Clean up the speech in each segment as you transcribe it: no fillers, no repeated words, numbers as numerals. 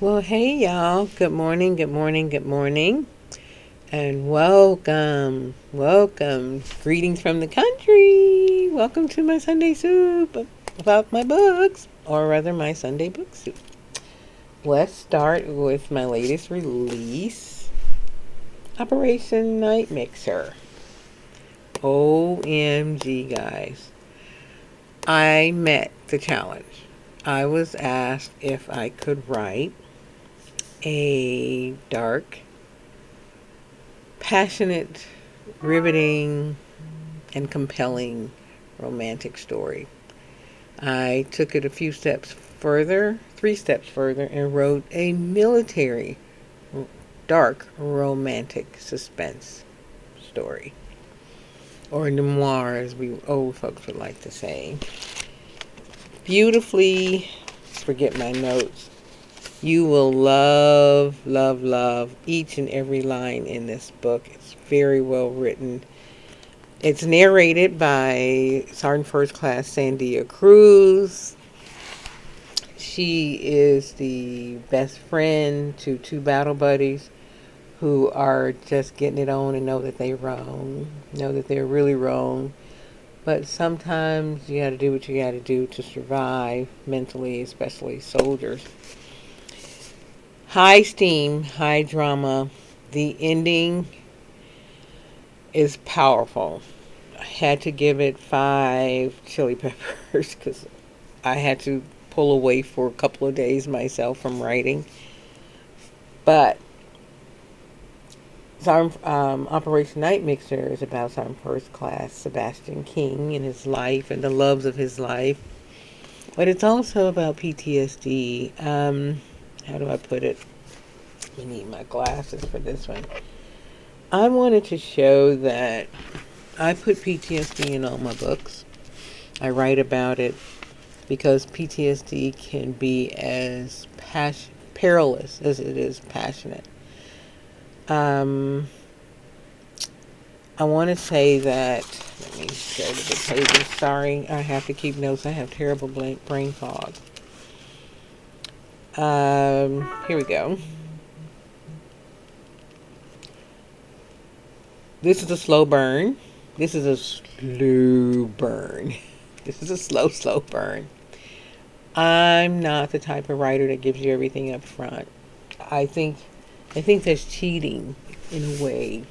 Well, hey y'all. Good morning, good morning, good morning. And welcome, welcome. Greetings from the country. Welcome to my Sunday soup about my books, or rather, my Sunday book soup. Let's start with my latest release, Operation Night Mixer. OMG, guys. I met the challenge. I was asked if I could write a dark, passionate, riveting, and compelling romantic story. I took it a few steps further, 3 steps further, and wrote a military, dark, romantic suspense story. Or noir, as we old folks would like to say. Beautifully, forget my notes. You will love, love, love each and every line in this book. It's very well written. It's narrated by Sergeant First Class Sandia Cruz. She is the best friend to two battle buddies who are just getting it on and know that they're wrong, know that they're really wrong. But sometimes you got to do what you got to do to survive mentally, especially soldiers. High steam, high drama. The ending is powerful. I had to give it 5 chili peppers because I had to pull away for a couple of days myself from writing. But Operation Night Mixer is about Sergeant First Class Sebastian King and his life and the loves of his life. But it's also about PTSD. How do I put it? I need my glasses for this one. I wanted to show that I put PTSD in all my books. I write about it because PTSD can be as perilous as it is passionate. I want to say that, let me go to the pages. Sorry, I have to keep notes. I have terrible brain fog. Here we go. This is a slow burn. This is a slow burn. This is a slow, slow burn. I'm not the type of writer that gives you everything up front. I think that's cheating in a way.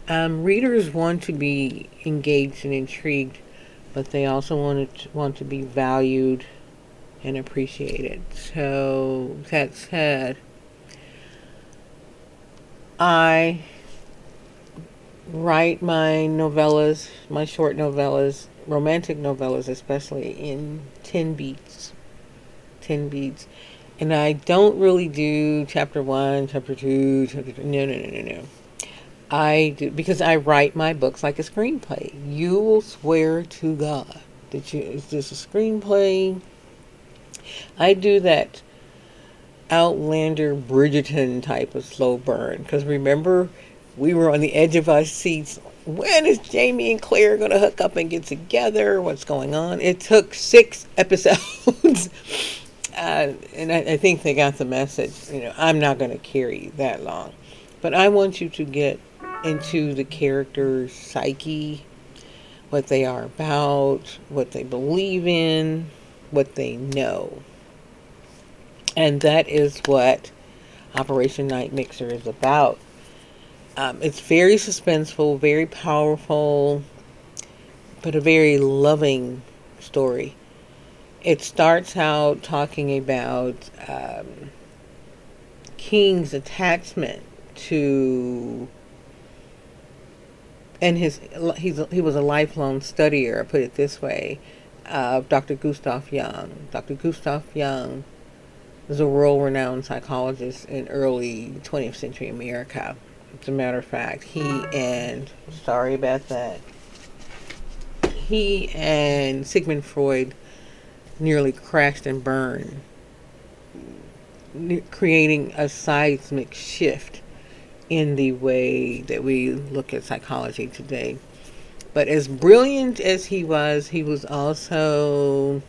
Readers want to be engaged and intrigued, but they also want to be valued and appreciated. So that said, I write my novellas, my short novellas, romantic novellas especially, in 10 beats. 10 beats. And I don't really do chapter 1, chapter 2, chapter 3. No. I do, because I write my books like a screenplay. You will swear to God that is this a screenplay? I do that Outlander Bridgerton type of slow burn. Because remember, we were on the edge of our seats. When is Jamie and Claire going to hook up and get together? What's going on? It took 6 episodes. And I think they got the message. I'm not going to carry that long. But I want you to get into the character's psyche, what they are about, what they believe in, what they know. And that is what Operation Night Mixer is about. It's very suspenseful, very powerful, but a very loving story. It starts out talking about King's attachment to, and he was a lifelong studier, I put it this way, of Dr. Gustav Jung. Dr. Gustav Jung was a world-renowned psychologist in early 20th century America. As a matter of fact, he and Sigmund Freud nearly crashed and burned, creating a seismic shift in the way that we look at psychology today. But as brilliant as he was also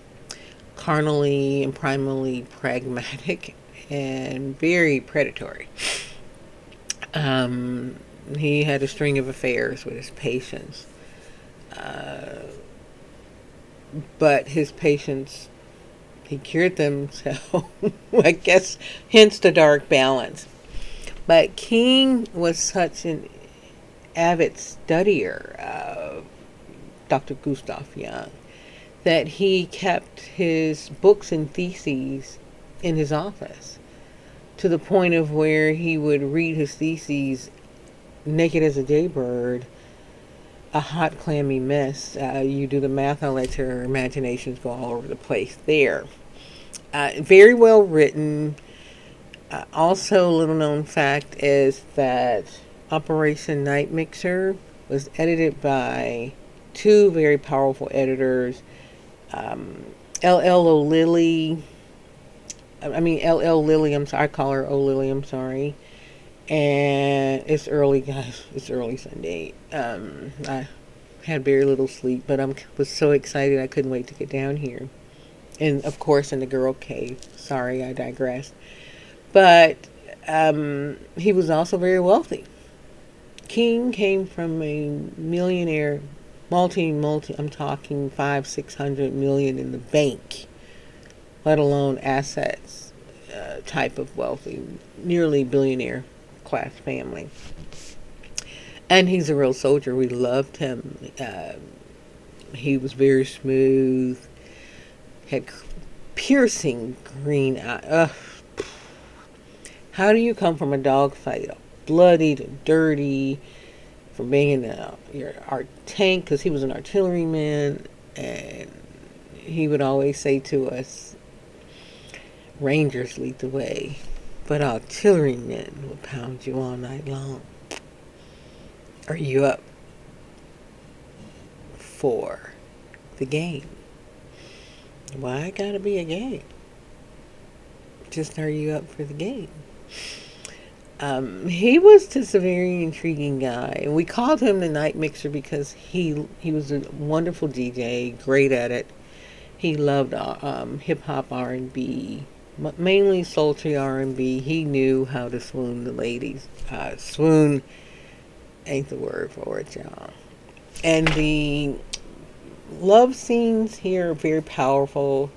carnally and primarily pragmatic and very predatory. Um, he had a string of affairs with his patients, uh, but his patients, he cured them, so I guess hence the dark balance. But King was such an avid studier of Dr. Gustav Jung that he kept his books and theses in his office, to the point of where he would read his theses naked as a jaybird, a hot, clammy mess. You do the math, I'll let your imaginations go all over the place there. Very well written. Also, a little known fact is that Operation Night Mixer was edited by two very powerful editors, L.L. O'Lilly. L.L. Lilly, I'm sorry, I call her O'Lilly, I'm sorry. And it's early, guys. It's early Sunday. I had very little sleep, but I was so excited I couldn't wait to get down here. And, of course, in the girl cave. Sorry, I digressed. But he was also very wealthy. King came from a millionaire, I'm talking 500-600 million in the bank, let alone assets, type of wealthy, nearly billionaire class family. And he's a real soldier. We loved him. He was very smooth, had piercing green eyes. How do you come from a dogfight, bloody to dirty, from being in our tank, because he was an artilleryman, and he would always say to us, Rangers lead the way, but artillerymen will pound you all night long. Are you up for the game? Why gotta be a game? Just, are you up for the game? He was just a very intriguing guy, and we called him the Night Mixer because he was a wonderful DJ, great at it. He loved hip hop, R&B, mainly sultry R&B. He knew how to swoon the ladies. Swoon ain't the word for it, y'all. And the love scenes here are very powerful.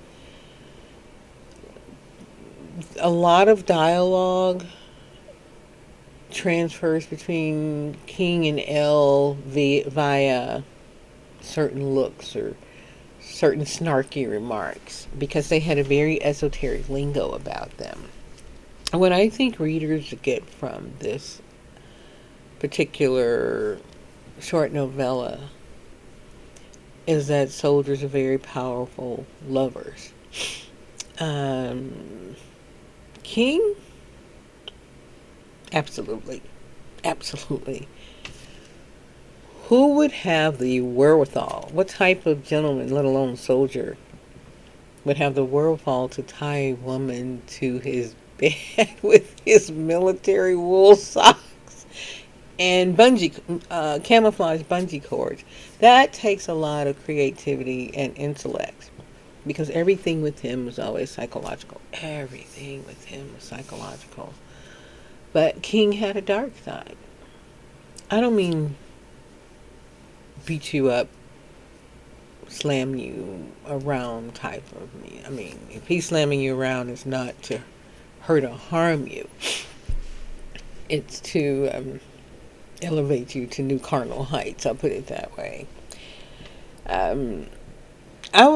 A lot of dialogue transfers between King and Elle via certain looks or certain snarky remarks, because they had a very esoteric lingo about them. And what I think readers get from this particular short novella is that soldiers are very powerful lovers. King? Absolutely. Absolutely. Who would have the wherewithal? What type of gentleman, let alone soldier, would have the wherewithal to tie a woman to his bed with his military wool socks and camouflage bungee cords? That takes a lot of creativity and intellect, because everything with him was always psychological. Everything with him was psychological. But King had a dark side. I don't mean beat you up, slam you around type of me. I mean, if he's slamming you around, it's not to hurt or harm you. It's to elevate you to new carnal heights. I'll put it that way.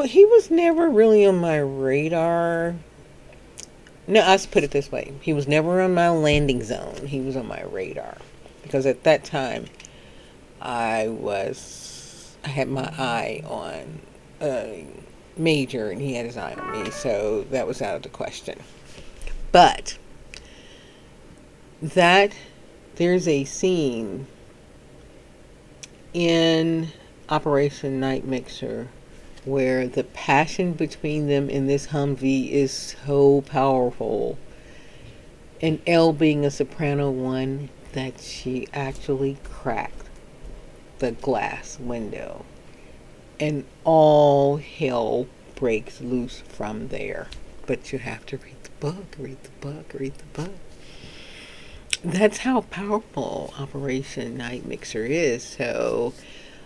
He was never really on my radar. No, I'll put it this way. He was never on my landing zone. He was on my radar. Because at that time, I had my eye on Major, and he had his eye on me. So that was out of the question. But there's a scene in Operation Night Mixer where the passion between them in this Humvee is so powerful. And Elle, being a soprano one, that she actually cracked the glass window. And all hell breaks loose from there. But you have to read the book, read the book, read the book. That's how powerful Operation Night Mixer is. So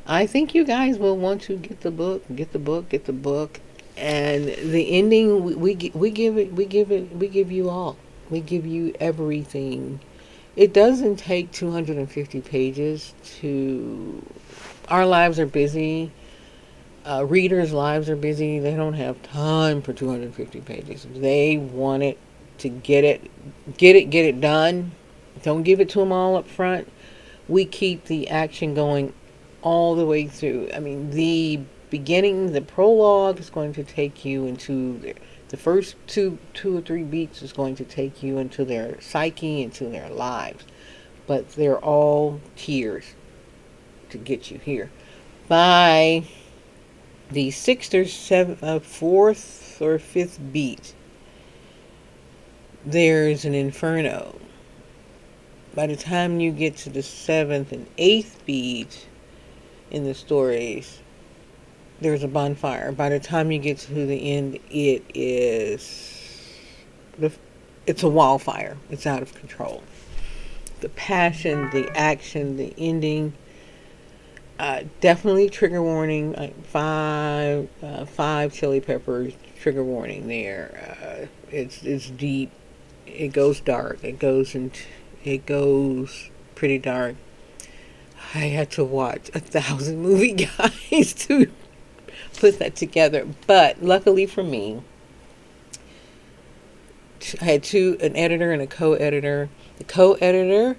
I think you guys will want to get the book, get the book, get the book. And the ending, we give you all. We give you everything. It doesn't take 250 pages to. Our lives are busy. Readers' lives are busy. They don't have time for 250 pages. They want it to get it done. Don't give it to them all up front. We keep the action going all the way through. I mean, the beginning, the prologue is going to take you into the first two or three beats is going to take you into their psyche, into their lives. But they're all tears to get you here. By the sixth or fourth or fifth beat, there's an inferno. By the time you get to the seventh and eighth beat in the stories, there's a bonfire. By the time you get to the end, it's a wildfire. It's out of control. The passion, the action, the ending. Definitely trigger warning. Five chili peppers. Trigger warning there. It's deep. It goes dark. It goes pretty dark. I had to watch 1,000 movie guys to put that together. But luckily for me, I had an editor and a co-editor. The co-editor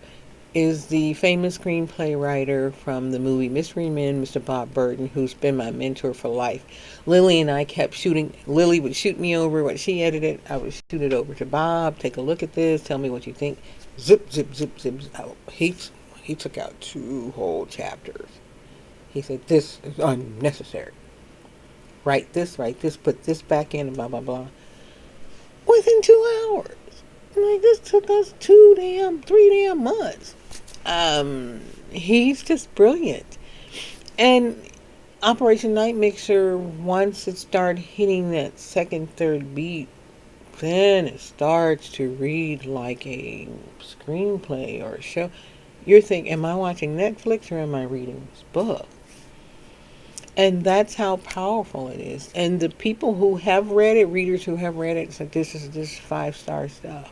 is the famous screenplay writer from the movie Mystery Men, Mr. Bob Burton, who's been my mentor for life. Lily and I kept shooting. Lily would shoot me over what she edited. I would shoot it over to Bob. Take a look at this. Tell me what you think. Zip, zip, zip, zip. Oh, he took out 2 whole chapters. He said, this is unnecessary. Write this, put this back in, and blah, blah, blah. Within 2 hours. Like, this took us 3 damn months. He's just brilliant. And Operation Night Mixer, once it starts hitting that second, third beat, then it starts to read like a screenplay or a show. You're thinking, am I watching Netflix or am I reading this book? And that's how powerful it is. And the people who have read it, readers who have read it, said this is 5-star stuff.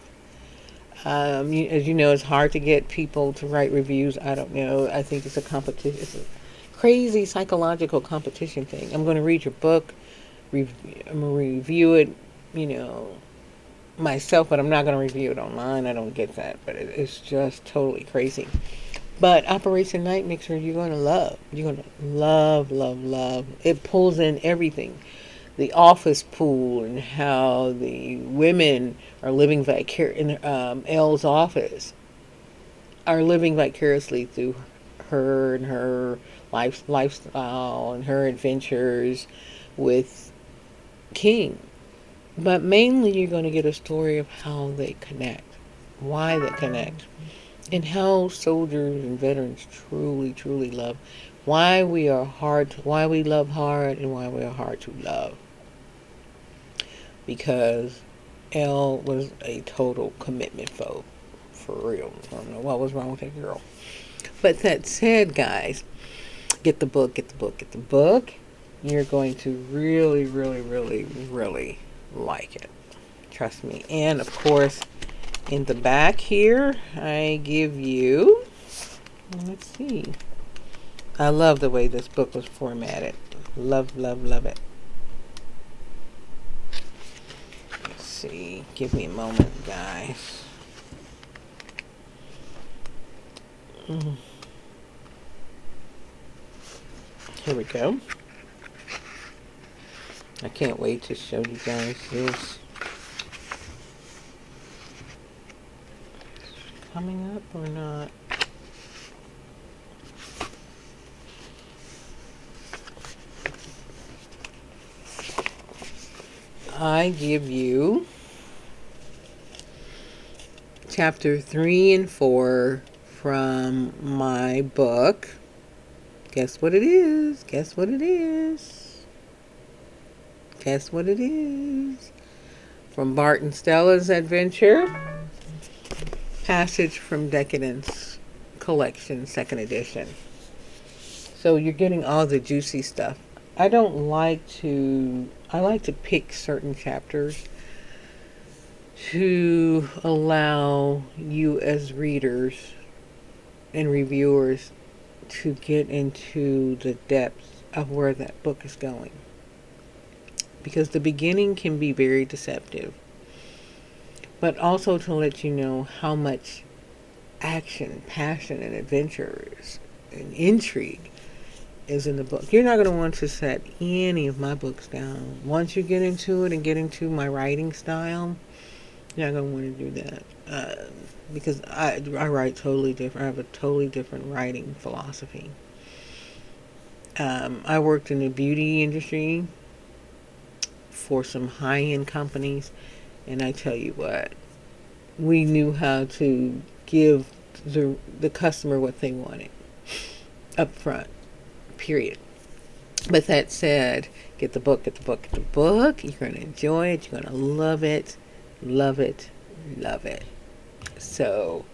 As you know, it's hard to get people to write reviews. I don't know. I think it's a competition. It's a crazy psychological competition thing. I'm going to read your book. I'm going to review it, myself, but I'm not going to review it online. I don't get that. But it's just totally crazy. But Operation Night Mixer, you're going to love. You're going to love, love, love. It pulls in everything. The office pool and how the women are living in Elle's office are living vicariously through her and her lifestyle and her adventures with King. But mainly you're going to get a story of how they connect, why they connect, and how soldiers and veterans truly, truly love. Why we love hard, and why we are hard to love. Because Elle was a total commitment phobe. For real. I don't know what was wrong with that girl. But that said, guys, get the book, get the book, get the book. You're going to really, really, really, really like it. Trust me. And, of course, in the back here, I give you... Let's see. I love the way this book was formatted. Love, love, love it. See, give me a moment, guys. Here we go. I can't wait to show you guys this. Coming up or not? I give you chapter 3 and 4 from my book. Guess what it is? Guess what it is? Guess what it is? from Bart and Stella's Adventure, Passage from Decadence Collection, second edition. So you're getting all the juicy stuff. I like to pick certain chapters to allow you as readers and reviewers to get into the depths of where that book is going. Because the beginning can be very deceptive. But also to let you know how much action, passion, and adventures and intrigue is in the book. You're not going to want to set any of my books down. Once you get into it and get into my writing style, you're not going to want to do that. Because I write totally different. I have a totally different writing philosophy. I worked in the beauty industry for some high-end companies, and I tell you what, we knew how to give the customer what they wanted up front, period. But that said, get the book, get the book, get the book. You're going to enjoy it. You're going to love it, love it, love it. So,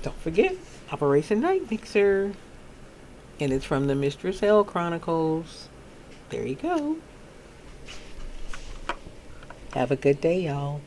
don't forget, Operation Night Mixer. And it's from the Mistress Hell Chronicles. There you go. Have a good day, y'all.